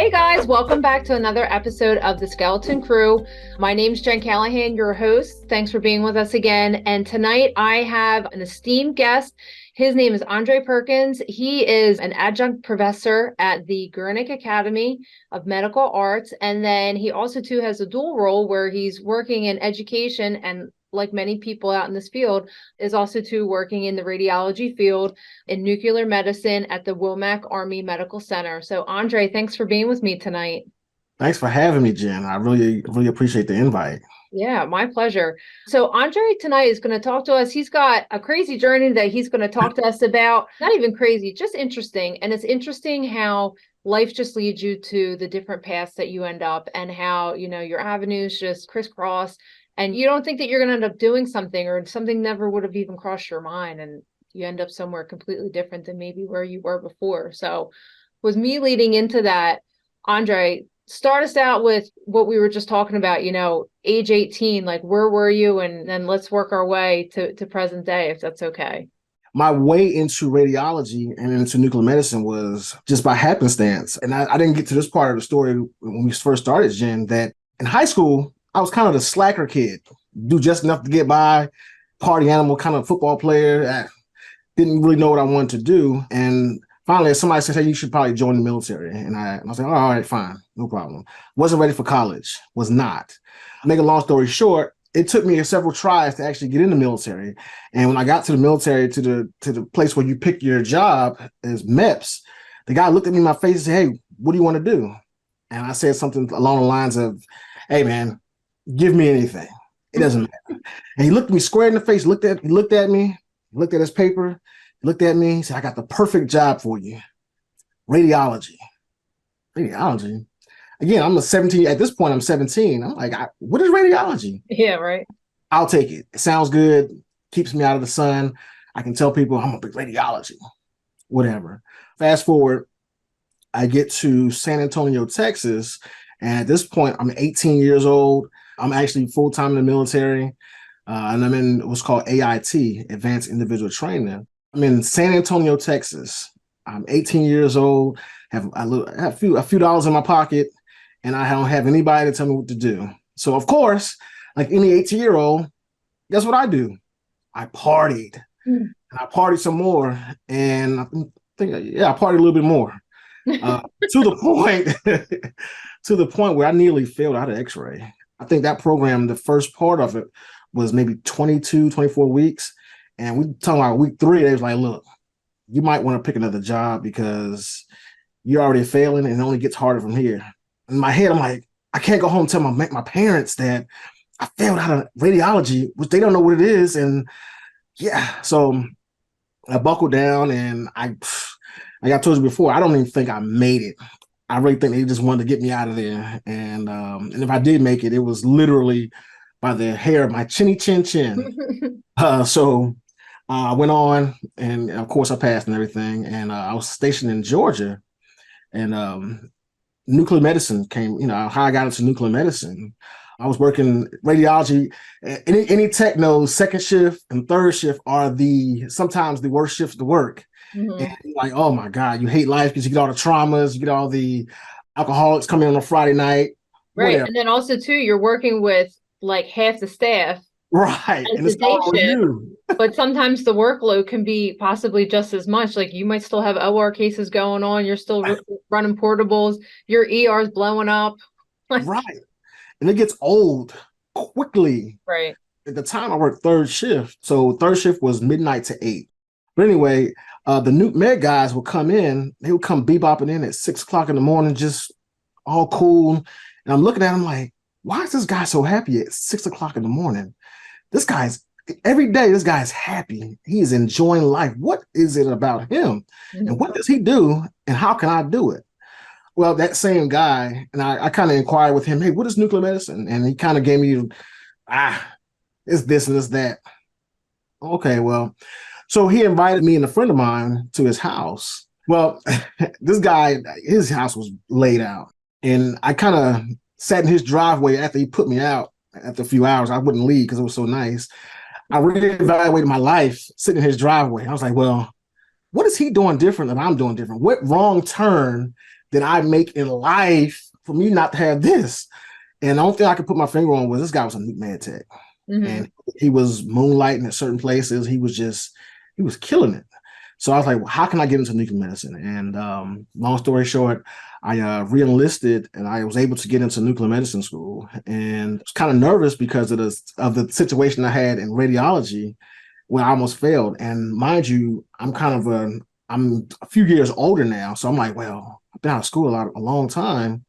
Hey guys, welcome back to another episode of The Skeleton Crew. My name's Jen Callahan, your host. Thanks for being with us again. And tonight I have an esteemed guest. His name is Andre Perkins. He is an adjunct professor at the Gurnick Academy of Medical Arts. And then he also too has a dual role where he's working in education and, like many people out in this field, is also too working in the radiology field in nuclear medicine at the Womack Army Medical Center. So Andre, thanks for being with me tonight. Thanks for having me, Jen. I really appreciate the invite. Yeah, my pleasure. So Andre tonight is going to talk to us. He's got a crazy journey that he's going to talk to us about. Not even crazy, just interesting. And it's interesting how life just leads you to the different paths that you end up, and how, your avenues just crisscross, and you don't think that you're going to end up doing something, or something never would have even crossed your mind, and you end up somewhere completely different than maybe where you were before. So with me leading into that, Andre, start us out with what we were just talking about, age 18, like where were you? And then let's work our way to present day, if that's okay. My way into radiology and into nuclear medicine was just by happenstance. And I didn't get to this part of the story when we first started, Jen, that in high school, I was kind of the slacker kid, do just enough to get by, party animal, kind of football player. I didn't really know what I wanted to do. And finally, somebody said, hey, you should probably join the military. And I was like, oh, all right, fine, no problem. Wasn't ready for college, was not. Make a long story short, it took me several tries to actually get in the military. And when I got to the military, to the place where you pick your job as MEPS, the guy looked at me in my face and said, hey, what do you want to do? And I said something along the lines of, hey, man, give me anything. It doesn't matter. And he looked at me square in the face, looked at me, looked at his paper, looked at me, said, I got the perfect job for you. Radiology. Radiology? Again, at this point, I'm 17. I'm like, what is radiology? Yeah, right. I'll take it. It sounds good. Keeps me out of the sun. I can tell people I'm a big radiology, whatever. Fast forward, I get to San Antonio, Texas. And at this point, I'm 18 years old. I'm actually full-time in the military. And I'm in what's called AIT, Advanced Individual Training. I'm in San Antonio, Texas. I'm 18 years old, have a few dollars in my pocket, and I don't have anybody to tell me what to do. So, of course, like any 18-year-old, guess what I do? I partied. And I partied some more, and I partied a little bit more. To the point where I nearly failed out of X-ray. I think that program, the first part of it was maybe 22, 24 weeks. And we talking about week 3, they was like, look, you might want to pick another job because you're already failing and it only gets harder from here. In my head, I'm like, I can't go home and tell my parents that I failed out of radiology, which they don't know what it is. And yeah, so I buckled down, and like I told you before, I don't even think I made it. I really think they just wanted to get me out of there. And if I did make it, it was literally by the hair of my chinny chin chin. So I went on, and of course I passed and everything. And I was stationed in Georgia, and nuclear medicine came, how I got into nuclear medicine. I was working radiology. Any tech knows second shift and third shift are sometimes the worst shifts to work. Mm-hmm. And like, oh my God, you hate life because you get all the traumas, you get all the alcoholics coming on a Friday night. Right. Whatever. And then also too, you're working with like half the staff. Right. And it's all on you. But sometimes the workload can be possibly just as much. Like you might still have OR cases going on. You're still running portables. Your ER is blowing up. Right. And it gets old quickly. Right. At the time I worked third shift. So third shift was midnight to 8. But anyway, the nuke med guys would come in. They would come bebopping in at 6 o'clock in the morning, just all cool. And I'm looking at them like, why is this guy so happy at 6 o'clock in the morning? Every day, this guy's happy. He is enjoying life. What is it about him? Mm-hmm. And what does he do? And how can I do it? Well, that same guy, and I kind of inquired with him, hey, what is nuclear medicine? And he kind of gave me, it's this and it's that. Okay, well, so he invited me and a friend of mine to his house. Well, this guy, his house was laid out. And I kind of sat in his driveway after he put me out. After a few hours, I wouldn't leave because it was so nice. I reevaluated my life sitting in his driveway. I was like, well, what is he doing different than I'm doing different? What wrong turn did I make in life for me not to have this? And the only thing I could put my finger on was this guy was a nuke med tech. And he was moonlighting at certain places. He was killing it. So I was like, well, how can I get into nuclear medicine? And long story short, I re-enlisted and I was able to get into nuclear medicine school. And I was kind of nervous because of the situation I had in radiology when I almost failed. And mind you, I'm a few years older now. So I'm like, well, I've been out of school a long time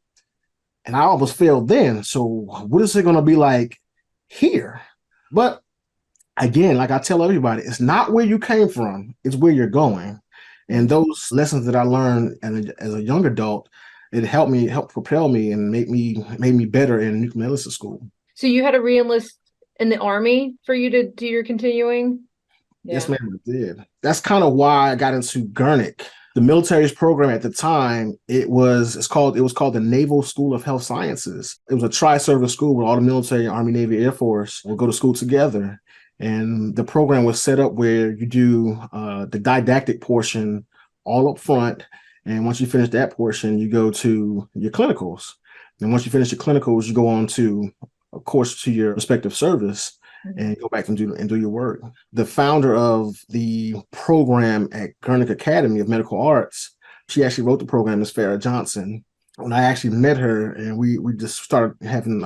and I almost failed then. So what is it going to be like here? But again, like I tell everybody, it's not where you came from, it's where you're going. And those lessons that I learned as a young adult, it helped propel me and made me better in nuclear medicine school. So you had to re-enlist in the Army for you to do your continuing? Yes, ma'am, I did. That's kind of why I got into Gurnick. The military's program at the time, it was called the Naval School of Health Sciences. It was a tri-service school where all the military, Army, Navy, Air Force would go to school together. And the program was set up where you do the didactic portion all up front. And once you finish that portion, you go to your clinicals. And once you finish your clinicals, you go on to, of course, to your respective service and go back and do your work. The founder of the program at Gurnick Academy of Medical Arts, she actually wrote the program, Ms. Farrah Johnson. When I actually met her and we just started having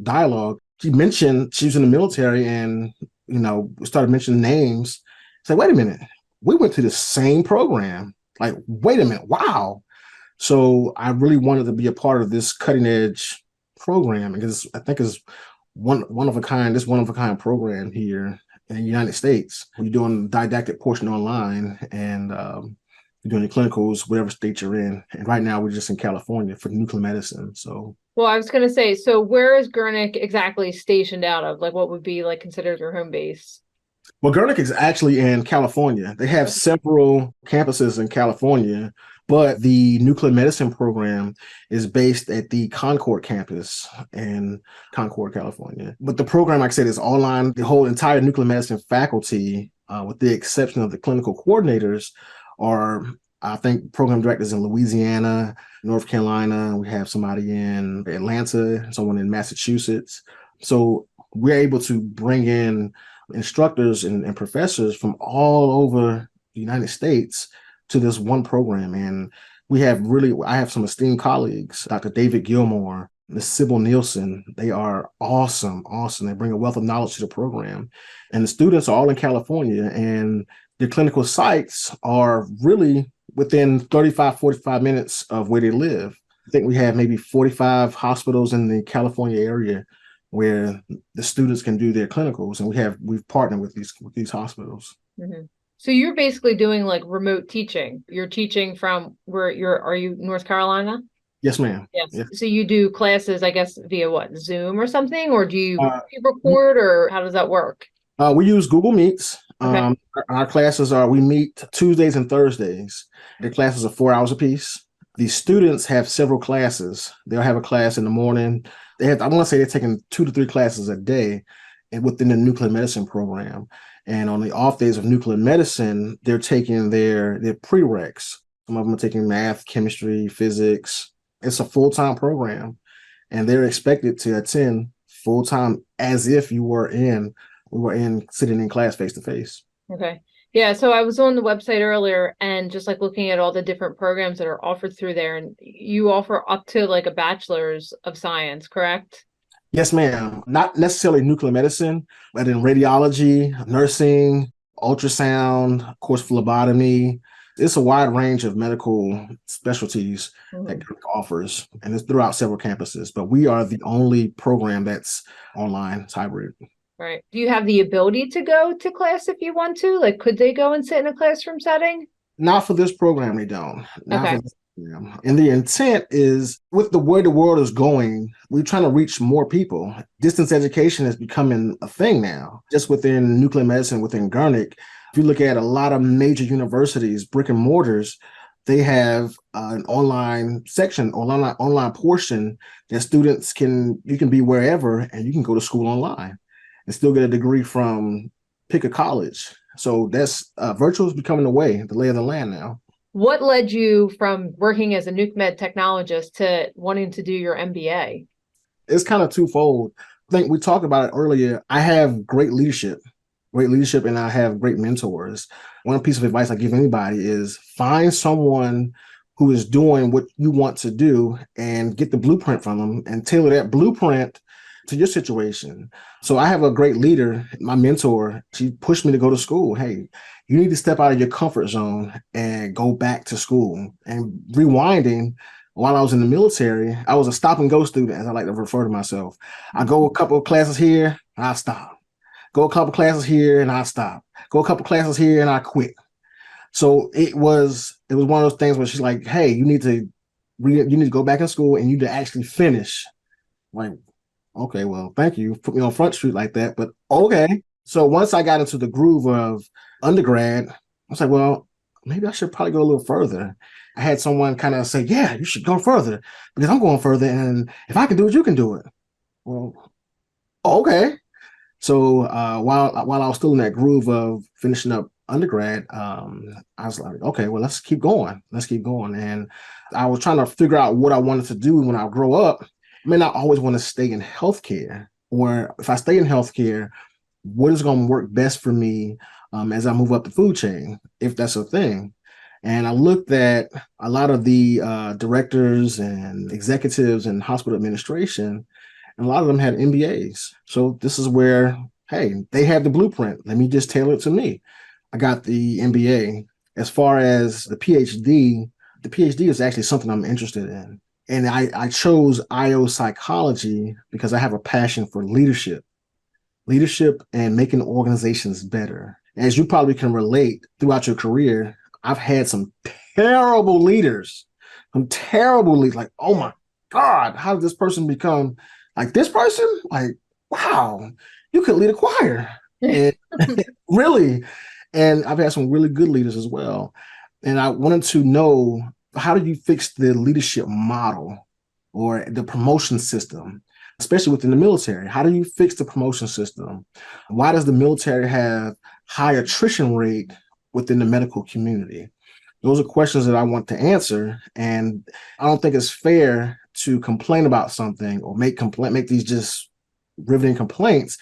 dialogue, she mentioned she was in the military and, started mentioning names. It's like, wait a minute, we went to the same program. Like, wait a minute, wow. So I really wanted to be a part of this cutting edge program because I think it's one of a kind program here in the United States. You're doing the didactic portion online and you're doing your clinicals, whatever state you're in. And right now we're just in California for nuclear medicine. So, well, I was going to say, so where is Gurnick exactly stationed out of? Like what would be like considered your home base? well, Gurnick is actually in California. They have several campuses in California, but the nuclear medicine program is based at the Concord campus in Concord, California. But the program, like I said, is online. The whole entire nuclear medicine faculty, with the exception of the clinical coordinators, are, I think, program directors in Louisiana, North Carolina. We have somebody in Atlanta, someone in Massachusetts. So we're able to bring in instructors and professors from all over the United States to this one program. And I have some esteemed colleagues, Dr. David Gilmore, Ms. Sybil Nielsen. They are awesome. They bring a wealth of knowledge to the program. And the students are all in California and their clinical sites are really within 45 minutes of where they live. I think we have maybe 45 hospitals in the California area where the students can do their clinicals, and we've partnered with these hospitals. So you're basically doing like remote teaching. You're teaching from are you North Carolina? Yes, ma'am. Yes. Yes. So you do classes, I guess, via what, Zoom or something, or do you record, or how does that work? We use Google Meets. Okay. Our classes we meet Tuesdays and Thursdays. The classes are 4 hours apiece. The students have several classes. They'll have a class in the morning. I want to say they're taking 2 to 3 classes a day and within the nuclear medicine program. And on the off days of nuclear medicine, they're taking their prereqs. Some of them are taking math, chemistry, physics. It's a full-time program, and they're expected to attend full-time as if we were sitting in class face-to-face. Okay. Yeah, so I was on the website earlier and just like looking at all the different programs that are offered through there, and you offer up to like a bachelor's of science, correct? Yes, ma'am. Not necessarily nuclear medicine, but in radiology, nursing, ultrasound, of course, phlebotomy. It's a wide range of medical specialties that Gurnick offers, and it's throughout several campuses. But we are the only program that's online. It's hybrid. Right. Do you have the ability to go to class if you want to? Like, could they go and sit in a classroom setting? Not for this program, they don't. Not Okay. for this program. And the intent is, with the way the world is going, we're trying to reach more people. Distance education is becoming a thing now, just within nuclear medicine, within Gurnick. If you look at a lot of major universities, brick and mortars, they have an online section, online portion that you can be wherever and you can go to school online and still get a degree from pick a college. So that's virtual is becoming the lay of the land now. What led you from working as a nuke med technologist to wanting to do your MBA? It's kind of twofold. I think we talked about it earlier. I have great leadership, and I have great mentors. One piece of advice I give anybody is find someone who is doing what you want to do and get the blueprint from them and tailor that blueprint to your situation. So I have a great leader, my mentor. She pushed me to go to school. Hey, you need to step out of your comfort zone and go back to school. And rewinding, while I was in the military, I was a stop and go student, as I like to refer to myself. I go a couple of classes here, and I stop. Go a couple classes here, and I stop. Go a couple classes here, and I quit. So it was one of those things where she's like, "Hey, you need to go back in school, and you need to actually finish." Like, okay, well, thank you. Put me on Front Street like that, but okay. So once I got into the groove of undergrad, I was like, well, maybe I should probably go a little further. I had someone kind of say, yeah, you should go further because I'm going further. And if I can do it, you can do it. Well, okay. So while I was still in that groove of finishing up undergrad, I was like, okay, well, let's keep going. Let's keep going. And I was trying to figure out what I wanted to do when I grow up. I may not always want to stay in healthcare, or if I stay in healthcare, what is going to work best for me as I move up the food chain, if that's a thing. And I looked at a lot of the directors and executives in hospital administration, and a lot of them had MBAs. So this is where, hey, they had the blueprint. Let me just tailor it to me. I got the MBA. As far as the PhD is actually something I'm interested in. And I chose IO psychology because I have a passion for leadership and making organizations better. As you probably can relate throughout your career, I've had some terrible leaders, like, oh my God, how did this person become like this person? Like, wow, you could lead a choir. And really, and I've had some really good leaders as well. And I wanted to know, how do you fix the leadership model or the promotion system, especially within the military? How do you fix the promotion system? Why does the military have high attrition rate within the medical community? Those are questions that I want to answer. And I don't think it's fair to complain about something or make these just riveting complaints,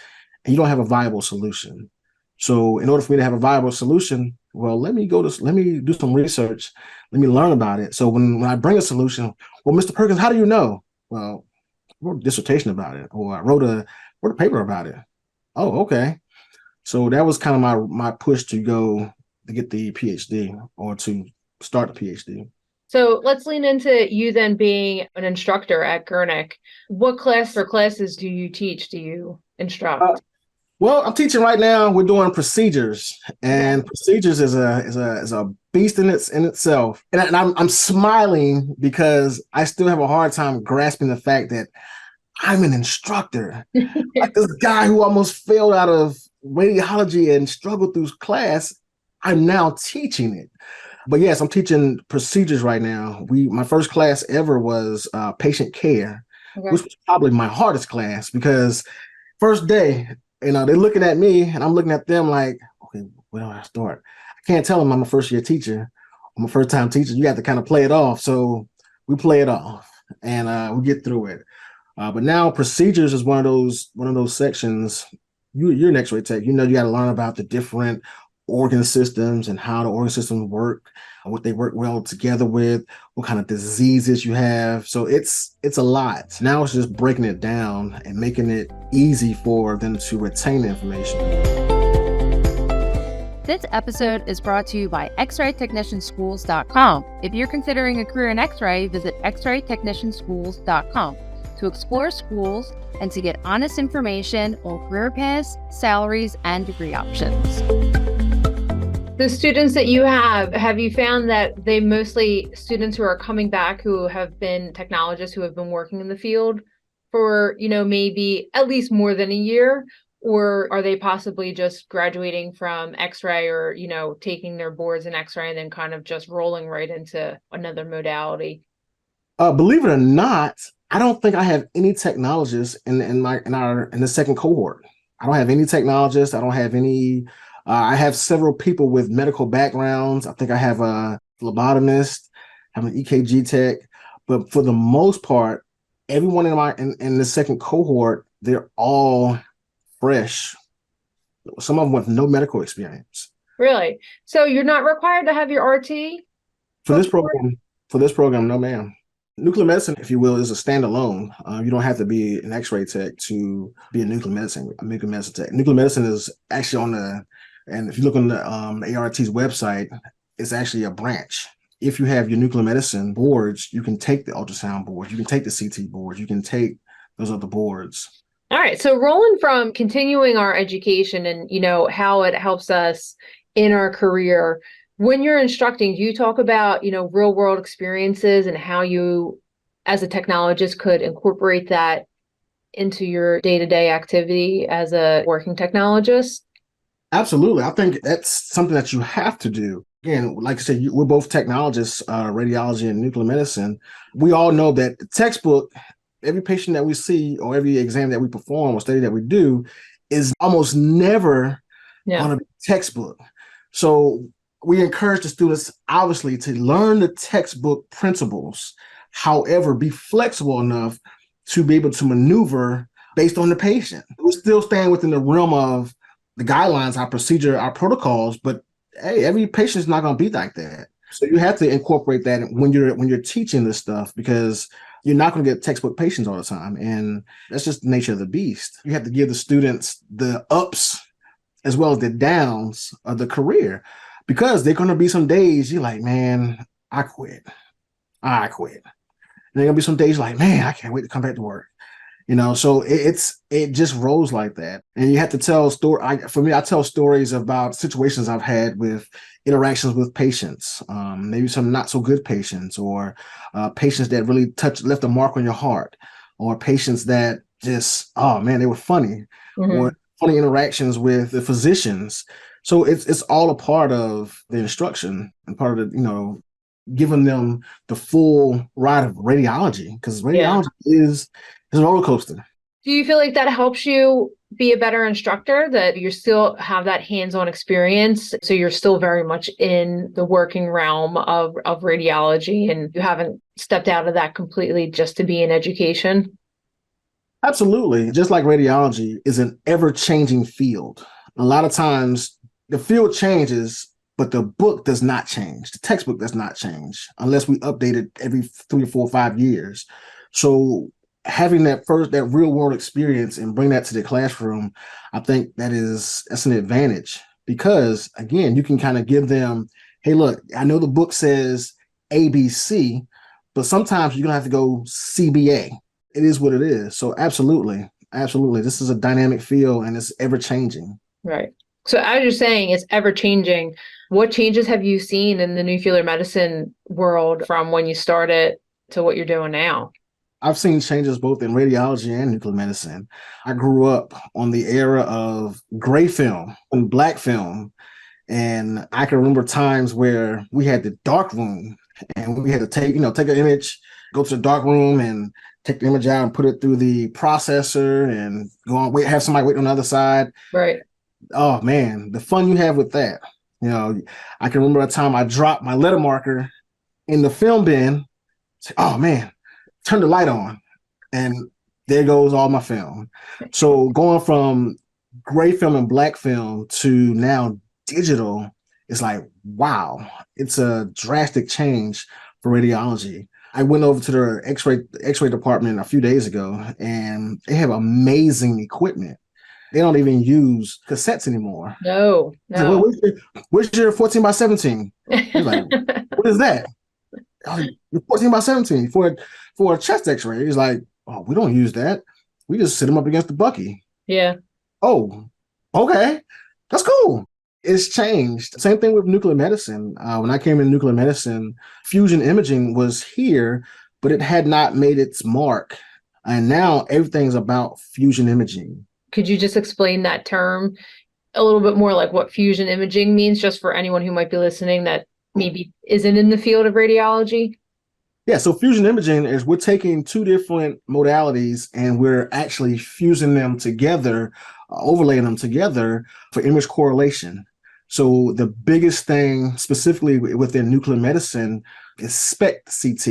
and you don't have a viable solution. So in order for me to have a viable solution, well, let me do some research. Let me learn about it. So when I bring a solution, well, Mr. Perkins, how do you know? Well, I wrote a dissertation about it, or I wrote a paper about it. Oh, okay. So that was kind of my push to get the PhD, or to start the PhD. So let's lean into you then being an instructor at Gurnick. What classes do you teach? Do you instruct? Well, I'm teaching right now. We're doing procedures, and procedures is a beast in itself. And I'm smiling because I still have a hard time grasping the fact that I'm an instructor. Like this guy who almost failed out of radiology and struggled through class, I'm now teaching it. But yes, I'm teaching procedures right now. My first class ever was patient care, which was probably my hardest class, because first day, they're looking at me and I'm looking at them like, okay, where do I start? I can't tell them I'm a first year teacher. I'm a first time teacher. You have to kind of play it off. So we play it off and we get through it. But now procedures is one of those sections. You're an X-ray tech. You got to learn about the different organ systems and how the organ systems work, what they work well together with, what kind of diseases you have. So it's a lot. Now it's just breaking it down and making it easy for them to retain the information. This episode is brought to you by xraytechnicianschools.com. If you're considering a career in X-ray, visit xraytechnicianschools.com to explore schools and to get honest information on career paths, salaries, and degree options. The students that you have you found that they mostly students who are coming back who have been technologists who have been working in the field for, maybe at least more than a year? Or are they possibly just graduating from X-ray or, taking their boards in X-ray and then kind of just rolling right into another modality? Believe it or not, I don't think I have any technologists in the second cohort. I don't have any technologists. I don't have any. I have several people with medical backgrounds. I think I have phlebotomist, have an EKG tech. But for the most part, everyone in the second cohort, they're all fresh. Some of them with no medical experience. Really? So you're not required to have your RT? For this program, no, ma'am. Nuclear medicine, if you will, is a standalone. You don't have to be an X-ray tech to be a nuclear medicine tech. Nuclear medicine is actually and if you look on the ART's website, it's actually a branch. If you have your nuclear medicine boards, you can take the ultrasound boards, you can take the CT boards, you can take those other boards. All right. So rolling from continuing our education and, how it helps us in our career, when you're instructing, do you talk about, real world experiences and how you, as a technologist, could incorporate that into your day-to-day activity as a working technologist? Absolutely. I think that's something that you have to do. Again, like I said, we're both technologists, radiology and nuclear medicine. We all know that the textbook, every patient that we see or every exam that we perform or study that we do is almost never on a textbook. So we encourage the students, obviously, to learn the textbook principles. However, be flexible enough to be able to maneuver based on the patient. We're still staying within the realm of the guidelines, our procedure, our protocols, but hey, every patient is not going to be like that. So you have to incorporate that when you're teaching this stuff, because you're not going to get textbook patients all the time. And that's just the nature of the beast. You have to give the students the ups as well as the downs of the career, because there are going to be some days you're like, man, I quit. And there are going to be some days like, man, I can't wait to come back to work. So it just rolls like that. And you have to tell for me, I tell stories about situations I've had with interactions with patients, maybe some not so good patients, or patients that really left a mark on your heart, or patients that just, oh man, they were funny, or funny interactions with the physicians. So it's all a part of the instruction and part of the, giving them the full ride of radiology, because radiology is a roller coaster. Do you feel like that helps you be a better instructor, that you still have that hands-on experience, so you're still very much in the working realm of radiology and you haven't stepped out of that completely just to be in education? Absolutely. Just like radiology is an ever-changing field. A lot of times the field changes, but the book does not change. The textbook does not change unless we update it every 3 or 4 or 5 years. So having that real world experience and bring that to the classroom, I think that's an advantage, because again, you can kind of give them, hey, look, I know the book says ABC, but sometimes you're gonna have to go CBA. It is what it is. So absolutely. This is a dynamic field and it's ever changing. Right. So as you're saying, it's ever changing. What changes have you seen in the nuclear medicine world from when you started to what you're doing now? I've seen changes both in radiology and nuclear medicine. I grew up on the era of gray film and black film. And I can remember times where we had the dark room and we had to take an image, go to the dark room and take the image out and put it through the processor and go on, have somebody wait on the other side. Right. Oh man, the fun you have with that. I can remember a time I dropped my letter marker in the film bin. Say, oh man, turn the light on, and there goes all my film. So going from gray film and black film to now digital is like, wow, it's a drastic change for radiology. I went over to their X-ray department a few days ago, and they have amazing equipment. They don't even use cassettes anymore. No. Like, where's your 14 by 17? He's like, what is that? Oh, 14 by 17 for a chest X-ray. He's like, oh, we don't use that. We just sit them up against the bucky. Yeah. Oh, okay, that's cool. It's changed. Same thing with nuclear medicine. When I came in nuclear medicine, fusion imaging was here, but it had not made its mark. And now everything's about fusion imaging. Could you just explain that term a little bit more, like what fusion imaging means, just for anyone who might be listening that maybe isn't in the field of radiology? Yeah, so fusion imaging is we're taking 2 different modalities and we're actually fusing them together, overlaying them together for image correlation. So the biggest thing specifically within nuclear medicine is SPECT CT.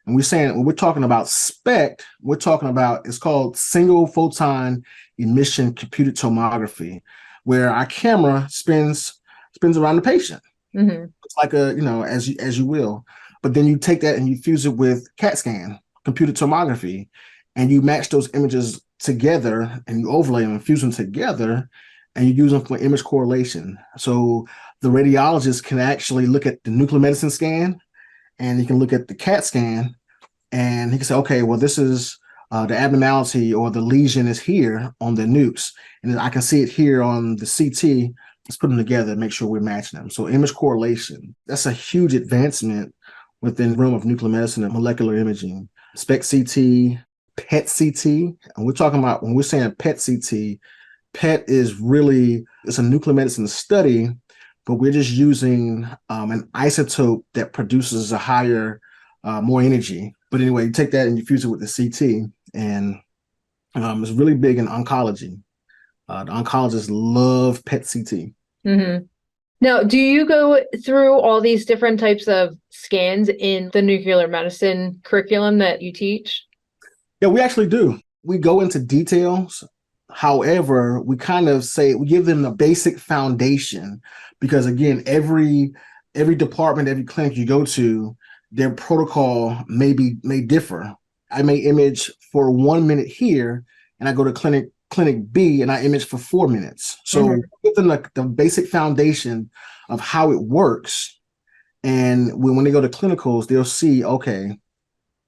And when we're talking about SPECT, we're talking about, it's called single photon emission computed tomography, where our camera spins around the patient. Mm-hmm. It's like as you will. But then you take that and you fuse it with CAT scan, computed tomography, and you match those images together and you overlay them and fuse them together, and you use them for image correlation. So the radiologist can actually look at the nuclear medicine scan, and he can look at the CAT scan, and he can say, okay, well, this is the abnormality or the lesion is here on the nukes, and then I can see it here on the CT. Let's put them together and make sure we're matching them. So image correlation, that's a huge advancement within the realm of nuclear medicine and molecular imaging. SPECT CT, PET CT, and we're talking about, when we're saying PET CT, PET is really, it's a nuclear medicine study, but we're just using an isotope that produces a higher, more energy. But anyway, you take that and you fuse it with the CT, and it's really big in oncology. The oncologists love PET CT. Mm-hmm. Now, do you go through all these different types of scans in the nuclear medicine curriculum that you teach? Yeah, we actually do. We go into details. However, we kind of we give them the basic foundation, because again, every department, every clinic you go to, their protocol may differ. I may image for 1 minute here, and I go to clinic B and I image for 4 minutes. So give them the basic foundation of how it works. And when they go to clinicals, they'll see, okay,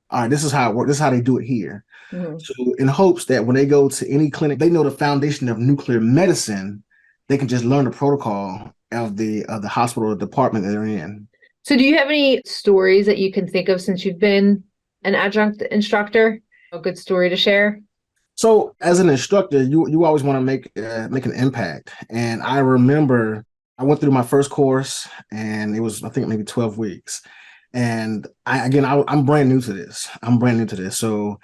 all right, this is how it works. This is how they do it here. Mm-hmm. So in hopes that when they go to any clinic, they know the foundation of nuclear medicine, they can just learn the protocol of the hospital or department that they're in. So do you have any stories that you can think of since you've been an adjunct instructor? A good story to share? So as an instructor, you always want to make an impact. And I remember I went through my first course, and it was, I think, maybe 12 weeks. And I'm brand new to this. So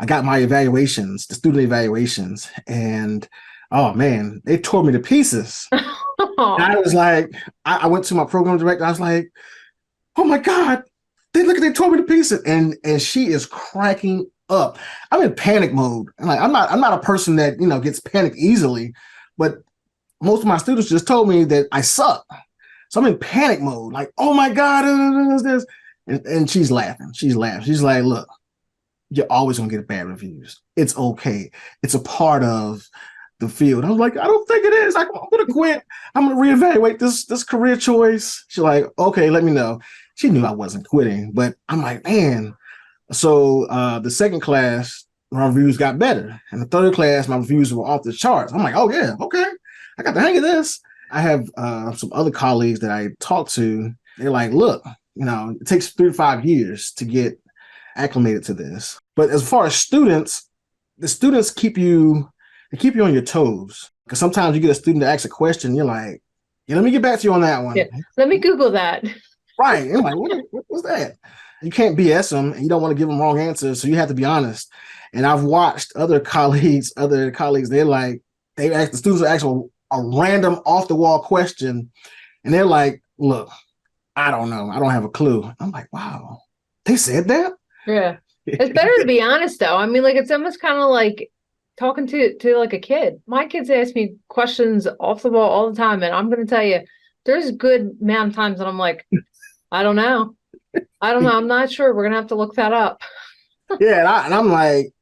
I got my evaluations, the student evaluations, and oh man, they tore me to pieces. I was like, I went to my program director. I was like, oh my God, they tore me to pieces. And she is cracking up. I'm in panic mode. I'm not a person that, gets panicked easily, but most of my students just told me that I suck. So I'm in panic mode, like, oh my God, this. And she's laughing. She's like, look, you're always gonna get bad reviews. It's okay. It's a part of the field. I was like, I don't think it is. I'm gonna quit. I'm gonna reevaluate this career choice. She's like, okay, let me know. She knew I wasn't quitting, but I'm like, man. So the second class, my reviews got better. And the third class, my reviews were off the charts. I'm like, oh yeah, okay. I got the hang of this. I have some other colleagues that I talk to. They're like, look, it takes 3 to 5 years to get acclimated to this. But as far as students, the students keep you on your toes. Because sometimes you get a student to ask a question, you're like, yeah, let me get back to you on that one. Yeah. Let me Google that. Right. You're like, what was that? You can't BS them, and you don't want to give them wrong answers, so you have to be honest. And I've watched other colleagues, they're like, the students are asking a random off the wall question, and they're like, look, I don't know. I don't have a clue. I'm like, wow, they said that? Yeah. It's better to be honest, though. I mean, like, it's almost kind of like talking to like a kid. My kids ask me questions off the wall all the time, and I'm going to tell you, there's a good amount of times that I'm like, I don't know. I'm not sure. We're going to have to look that up. Yeah, and I'm like,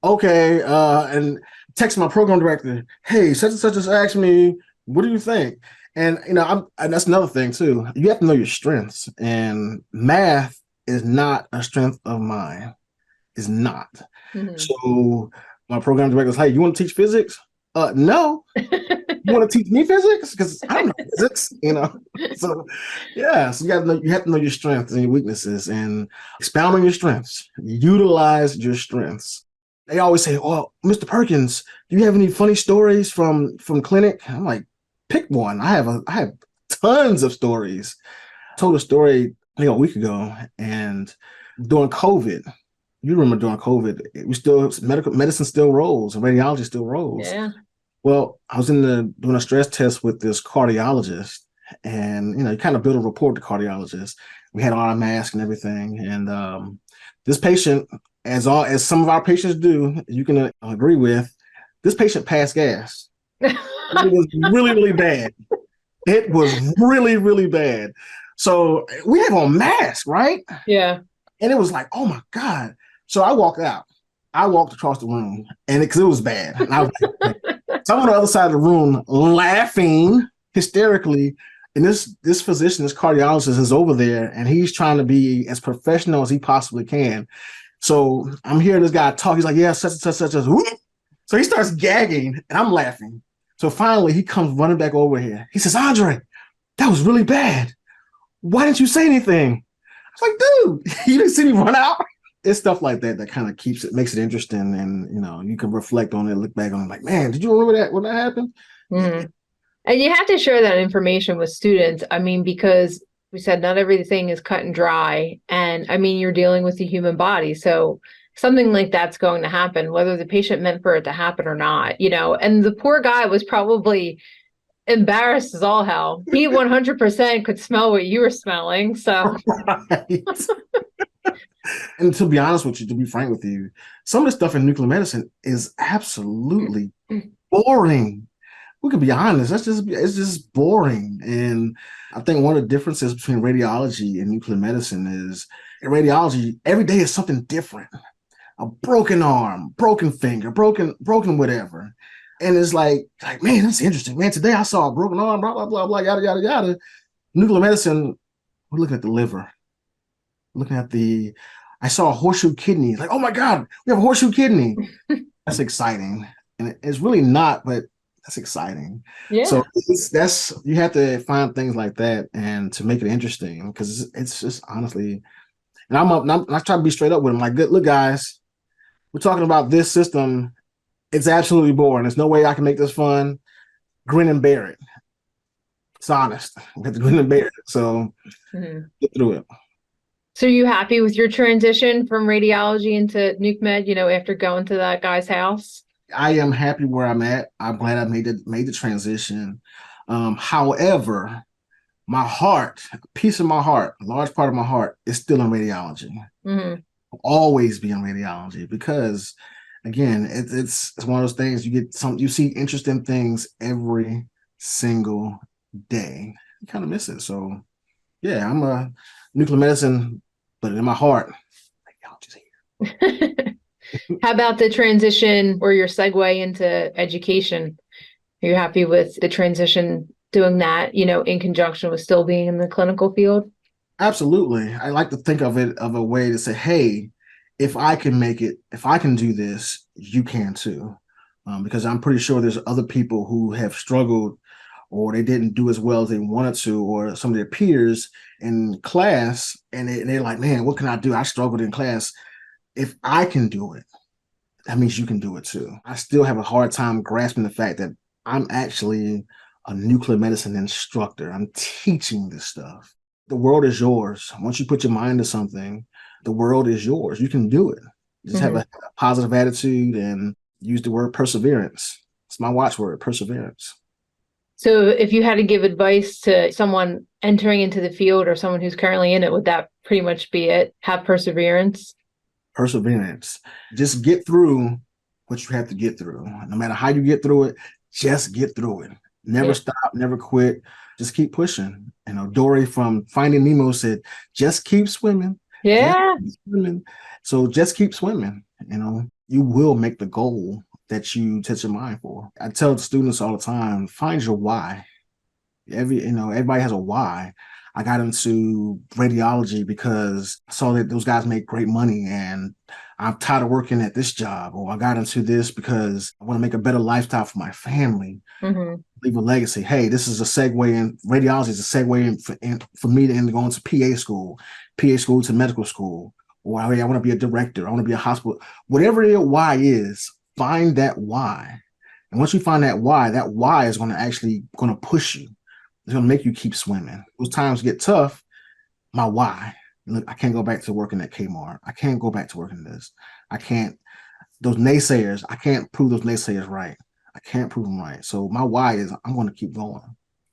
okay, and text my program director, hey, such and such just asked me, what do you think? And and that's another thing too. You have to know your strengths, and math is not a strength of mine. It's not. Mm-hmm. So my program director was, hey, you want to teach physics? No. You want to teach me physics? Because I don't know physics, So yeah, so you have to know your strengths and your weaknesses, and expound on your strengths. Utilize your strengths. They always say, "Oh, Mr. Perkins, do you have any funny stories from clinic?" I'm like, pick one. I have tons of stories. I told a story a week ago, and during COVID, you remember during COVID, medicine still rolls and radiology still rolls. Yeah. Well, I was doing a stress test with this cardiologist, and you kind of build a rapport with the cardiologist. We had on our mask and everything, and this patient, as some of our patients do, you can agree with, this patient passed gas. It was really, really bad. It was really, really bad. So we have on masks, right? Yeah. And it was like, oh my God. So I walked out. I walked across the room, and because it was bad. And I was like, so I'm on the other side of the room laughing hysterically. And this physician, this cardiologist is over there, and he's trying to be as professional as he possibly can. So I'm hearing this guy talk. He's like, yeah, such and such, such as whoop. So he starts gagging, and I'm laughing. So finally, he comes running back over here. He says, Andre, that was really bad. Why didn't you say anything? I was like, dude, you didn't see me run out? It's stuff like that that kind of makes it interesting. And, you can reflect on it, look back on it like, man, did you remember that when that happened? Mm-hmm. And you have to share that information with students. I mean, because we said not everything is cut and dry. And I mean, you're dealing with the human body. So something like that's going to happen, whether the patient meant for it to happen or not, and the poor guy was probably embarrassed as all hell. He 100% could smell what you were smelling. So, Right. And to be honest with you, to be frank with you, some of the stuff in nuclear medicine is absolutely boring. We can be honest. It's just boring. And I think one of the differences between radiology and nuclear medicine is in radiology, every day is something different. A broken arm, broken finger, broken whatever. And it's like, man, that's interesting. Man, today I saw a broken arm, blah, blah, blah, blah, yada, yada, yada. Nuclear medicine, we're looking at the liver. Looking at I saw a horseshoe kidney. Like, oh my God, we have a horseshoe kidney. That's exciting. And it's really not, but that's exciting. yeah. So you have to find things like that and to make it interesting, because it's just honestly, and I try to be straight up with them. Like, look, guys, we're talking about this system. It's absolutely boring. There's no way I can make this fun. Grin and bear it. It's honest. We have to grin and bear it. So get through it. So you happy with your transition from radiology into nuke med, after going to that guy's house? I am happy where I'm at. I'm glad I made the transition. However, my heart, a piece of my heart, a large part of my heart is still in radiology. Mm-hmm. I'll always be in radiology because, again, it's one of those things you see interesting things every single day. You kind of miss it. So yeah, I'm a nuclear medicine, but in my heart, radiology's here. How about the transition or your segue into education? Are you happy with the transition doing that, in conjunction with still being in the clinical field? Absolutely. I like to think of it of a way to say, hey, if I can make it, if I can do this, you can too. Because I'm pretty sure there's other people who have struggled or they didn't do as well as they wanted to, or some of their peers in class, and they're like, man, what can I do? I struggled in class. If I can do it, that means you can do it too. I still have a hard time grasping the fact that I'm actually a nuclear medicine instructor. I'm teaching this stuff. The world is yours. Once you put your mind to something, the world is yours. You can do it. Just have a positive attitude and use the word perseverance. It's my watchword, perseverance. So if you had to give advice to someone entering into the field or someone who's currently in it, would that pretty much be it? Have perseverance? Perseverance. Just get through what you have to get through. No matter how you get through it, just get through it. Never stop, never quit. Just keep pushing. Dory from Finding Nemo said, just keep swimming. Yeah. Just keep swimming. So just keep swimming. You will make the goal that you set your mind for. I tell the students all the time, find your why. Everybody has a why. I got into radiology because I saw that those guys make great money and I'm tired of working at this job. Or I got into this because I want to make a better lifestyle for my family, leave a legacy. Hey, this is a segue in radiology is a segue for me to go into PA school to medical school. Or hey, I want to be a director. I want to be a hospital. Whatever your why is, find that why. And once you find that why is going to push you. It's going to make you keep swimming. Those times get tough. My why. Look, I can't go back to working at Kmart. I can't go back to working this. I can't. Those naysayers, I can't prove those naysayers right. I can't prove them right. So my why is I'm going to keep going.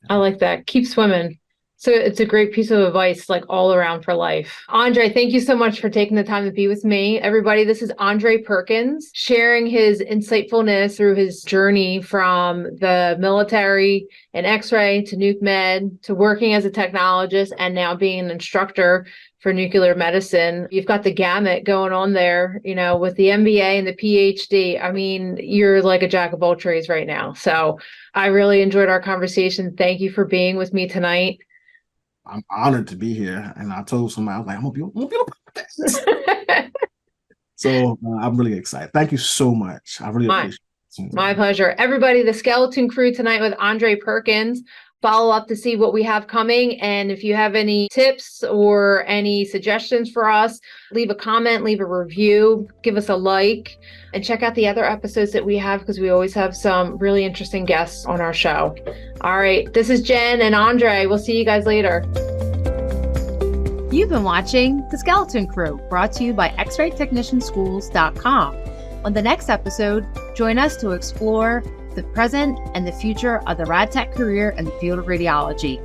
I like that. Keep swimming. So it's a great piece of advice, like all around for life. Andre, thank you so much for taking the time to be with me. Everybody, this is Andre Perkins sharing his insightfulness through his journey from the military and X-ray to nuke med to working as a technologist and now being an instructor for nuclear medicine. You've got the gamut going on there, you know, with the MBA and the PhD. I mean, you're like a jack of all trades right now. So I really enjoyed our conversation. Thank you for being with me tonight. I'm honored to be here. And I told somebody, I was like, I'm gonna be on podcast. So I'm really excited. Thank you so much. I really appreciate it. My pleasure. Everybody, the Skeleton Crew tonight with Andre Perkins. Follow up to see what we have coming. And if you have any tips or any suggestions for us, leave a comment, leave a review, give us a like, and check out the other episodes that we have because we always have some really interesting guests on our show. All right. This is Jen and Andre. We'll see you guys later. You've been watching The Skeleton Crew, brought to you by x-raytechnicianschools.com. On the next episode, join us to explore the present and the future of the rad tech career in the field of radiology.